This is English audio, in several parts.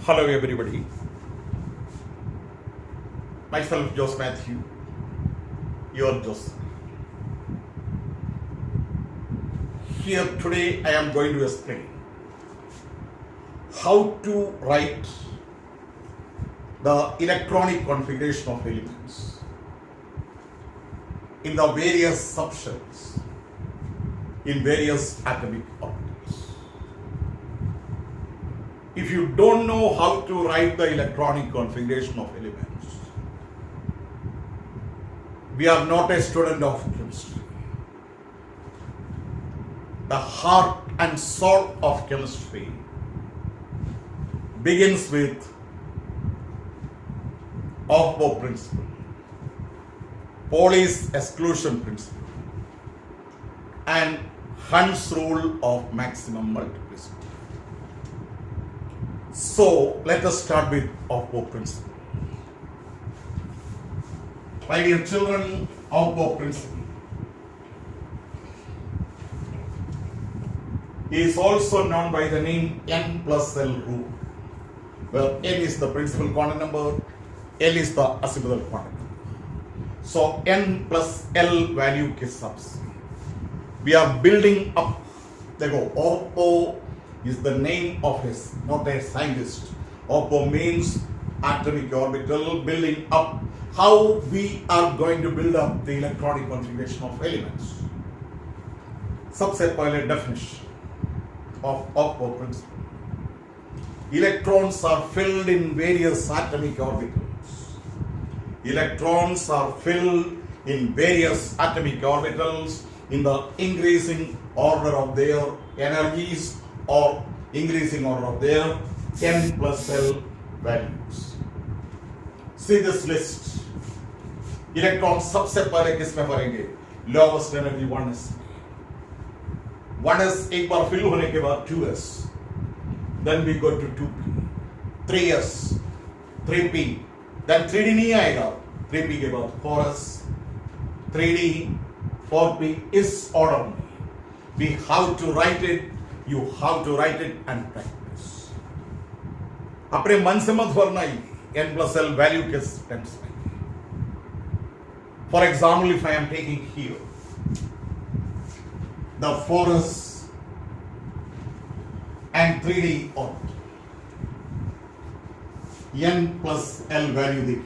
Hello everybody, myself Joseph Matthew, your Joseph. Here today I am going to explain how to write the electronic configuration of elements in the various subshells in various atomic orbitals. If you don't know how to write the electronic configuration of elements, we are not a student of chemistry. The heart and soul of chemistry begins with Aufbau principle, Pauli's exclusion principle, and Hund's rule of maximum multiplicity. So let us start with Aufbau principle. My dear children, Aufbau principle is also known by the name N plus L rule, where N is the principal quantum number, L is the azimuthal quantum number. So N plus L value के हिसाब से we are building up. देखो, Aufbau is the name of his, not a scientist. Aufbau means atomic orbital, building up. How we are going to build up the electronic configuration of elements. सबसे पहले definition of Aufbau principle. Electrons are filled in various atomic orbitals. Electrons are filled in various atomic orbitals in the increasing order of their energies or increasing order of their N plus L values. See this list. Electrons सबसे पहले किस में भरेंगे? Lowest energy 1s. 1s एक बार fill होने के बाद 2s. Then we go to 2p, 3s, 3p. Then 3d नहीं आएगा. 3p के बाद 4s, 3d, 4p is order. We have to write it. You have to write it and practice. अपने मन से मत भरना ही N plus L value के terms में. For example, if I am taking here the 4s and 3d orbital, N plus L value देखिए.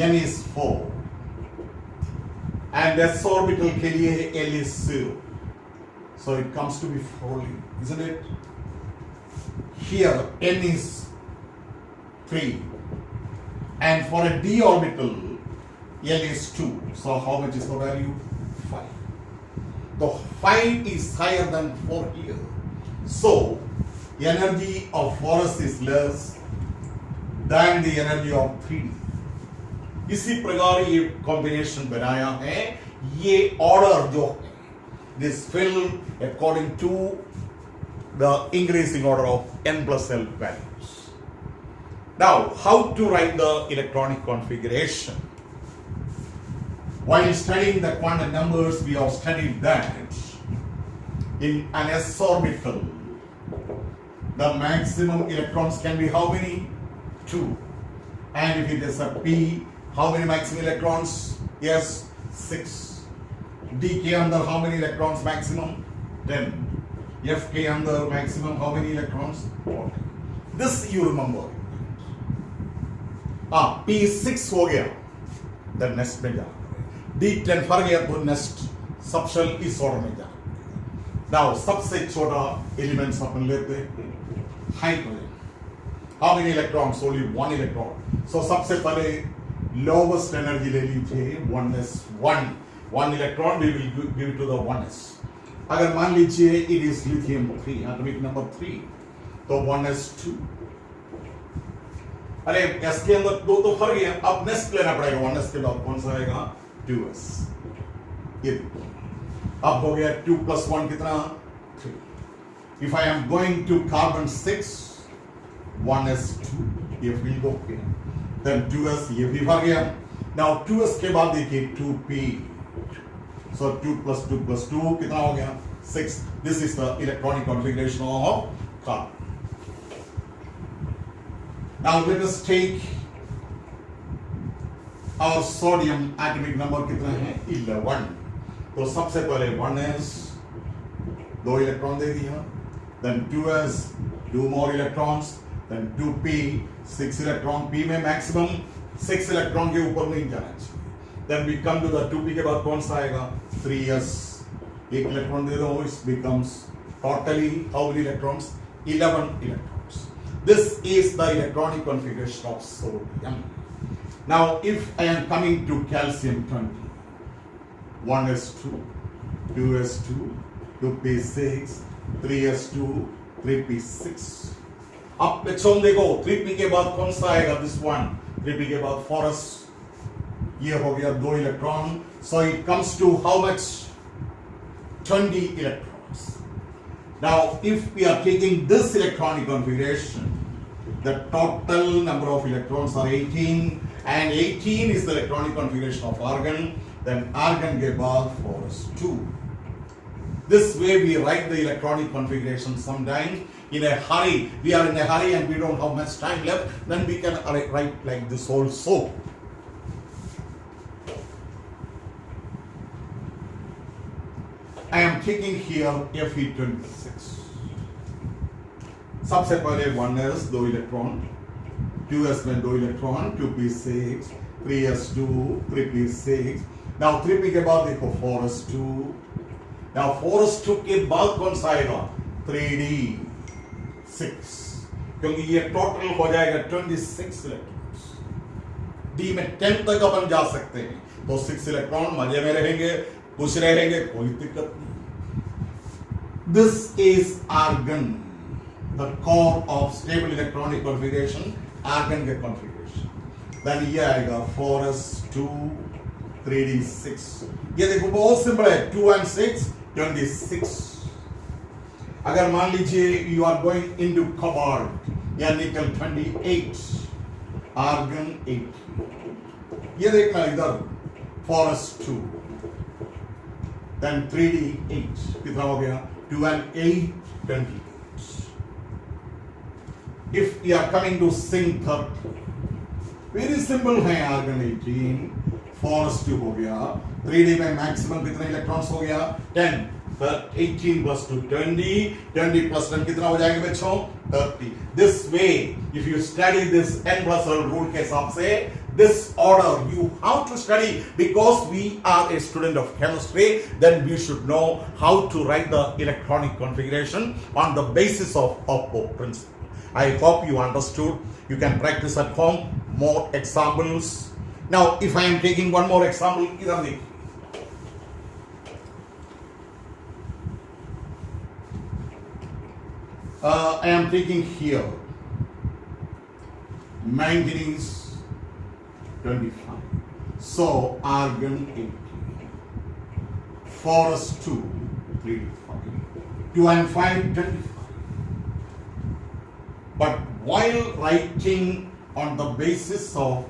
N is 4 and S orbital के लिए L is 0. So it comes to be 4, isn't it? Here N is 3 and for a d orbital L is 2. So how much is the value? 5. The 5 is higher than 4 here. So energy of 4s is less than the energy of 3d. इसी प्रकार ये combination बनाया है. ये order जो है, this fill according to the increasing order of N plus L values. Now, how to write the electronic configuration? While studying the quantum numbers, we have studied that in an s orbital, the maximum electrons can be how many? 2. And if it is a p, how many maximum electrons? Yes, 6. D के अंदर how many electrons maximum? 10. F के अंदर maximum how many electrons? 40. This you remember. P6 हो गया, then next में जा. D10 फर गया तो next subshell इस order में जा. Now सबसे छोटा elements अपन लेते हैं hydrogen. How many electrons? Only 1 electron. So सबसे पहले lowest energy ले लीजिए 1s1. 1 electron we will give it to the 1s. अगर मान लीजिए it is lithium 3, atomic number 3, तो 1s2. अरे s के अंदर 2 तो फर गया, अब next लेना पड़ेगा. 1s के बाद कौन सा आएगा? 2s. ये अब हो गया 2 plus 1 कितना? 3. If I am going to carbon 6, 1s2, ये will go here. Then 2s, ये भी फर गया. Now 2s के बाद देखिए 2p. So 2 plus 2 plus 2 कितना हो गया? 6. This is the electronic configuration of carbon. Now let us take our sodium atomic number कितना है 11. तो सबसे पहले 1 is 2 इलेक्ट्रॉन दे दिया, then 2 is 2 more electrons, then 2p 6 electron, p में maximum 6 electron के ऊपर नहीं जाना चाहिए. Then we come to the 2p के बाद कौन सा आएगा 3s, 1 इलेक्ट्रॉन दे दो, it becomes totally how many electrons 11 electrons. This is the electronic configuration of sodium. Now, if I am coming to calcium 20, 1s2, 2s2, 2p6, 3s2, 3p6. अब Patreon देखो 3p के बाद कौन सा आएगा this one, 3p के बाद 4s, ये हो गया 2 electron. So it comes to how much 20 electrons. Now, if we are taking this electronic configuration, the total number of electrons are 18, and 18 is the electronic configuration of argon. Then argon gave birth for us 2. This way we write the electronic configuration sometimes in a hurry. We are in a hurry and we don't have much time left. Then we can write like this also. I am taking here Fe26. सबसे पहले 1s 2 electron, 2s में 2 electron, 2p6, 3s2, 3p6. Now 3p के बाद देखो 4s2. Now 4s2 के बाद कौन सा आएगा 3d6, क्योंकि ये टोटल हो जाएगा 26 इलेक्ट्रॉन्स. d में 10 तक अपन जा सकते हैं, तो 6 इलेक्ट्रॉन मजे में रहेंगे, खुश रहेंगे, कोई दिक्कत नहीं. This is argon, the core of stable electronic configuration, argon के configuration. Then ये आएगा 4s2, 3d6. ये देखो बहुत सिंपल है, 2 and 6, 26. अगर मान लीजिए you are going into cobalt या निकल 28, argon 8. ये देखना इधर 4s2, then 3d8. कितना हो गया 2 and 8, 28. If we are coming to zinc 30, very simple है argon 18, 4s2 हो गया, 3d में maximum कितने इलेक्ट्रॉन्स हो गया 10, but 18 plus 2 20, 20 plus 10 कितना हो जाएंगे बच्चों 30. This way, if you study this n plus l rule के हिसाब से, this order you have to study, because we are a student of chemistry. Then we should know how to write the electronic configuration on the basis of Aufbau principle. I hope you understood. You can practice at home. More examples. Now, if I am taking one more example, इधर देखिए. I am taking here manganese 25. So argon 18. 4s2 3d5. 2 and 5 25. But while writing on the basis of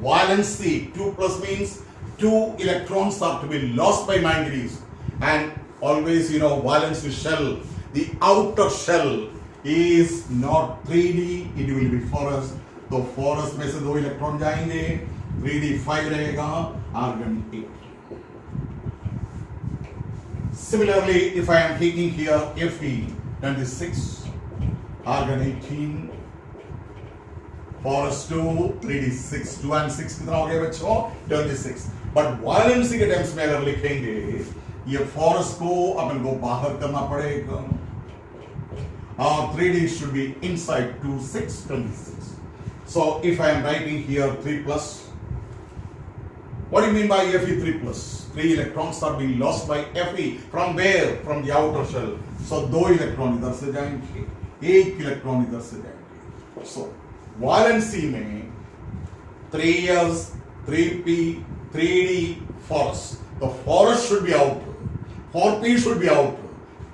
valency, 2 plus means 2 electrons are to be lost by manganese, and always valency shell, the outer shell is not 3d, it will be 4s. तो 4s में से 2 electron जाएंगे, 3d5 रहेगा, argon 8. Similarly, if I am taking here Fe26, argon 18, 4s2, 3d6, 2 and 6 कितना हो गया बच्चों 26. But वालेंसी के टर्म्स में अगर लिखेंगे, ये 4s को अपन को बाहर करना पड़ेगा, और 3d should be inside 2 6 26. So if I am writing here 3 plus, what do you mean by Fe 3 plus? 3 electrons are being lost by Fe. From where? From the outer shell. So 2 electron इधर से जाएंगे, 1 electron इधर से जाएंगे. So valency में 3s, 3p, 3d, 4s. The 4s should be outer, 4p should be outer.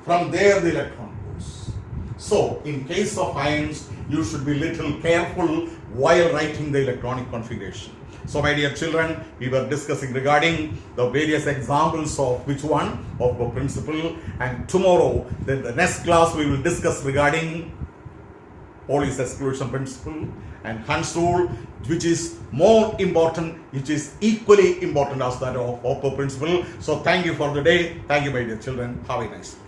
From there the electron goes. So in case of ions, you should be little careful while writing the electronic configuration. So my dear children, we were discussing regarding the various examples of which one? Of the principle. And tomorrow, then the next class we will discuss regarding Pauli's exclusion principle, and Hund's rule, which is more important, which is equally important as that of Aufbau principle. So thank you for the day. Thank you, my dear children. Have a nice day.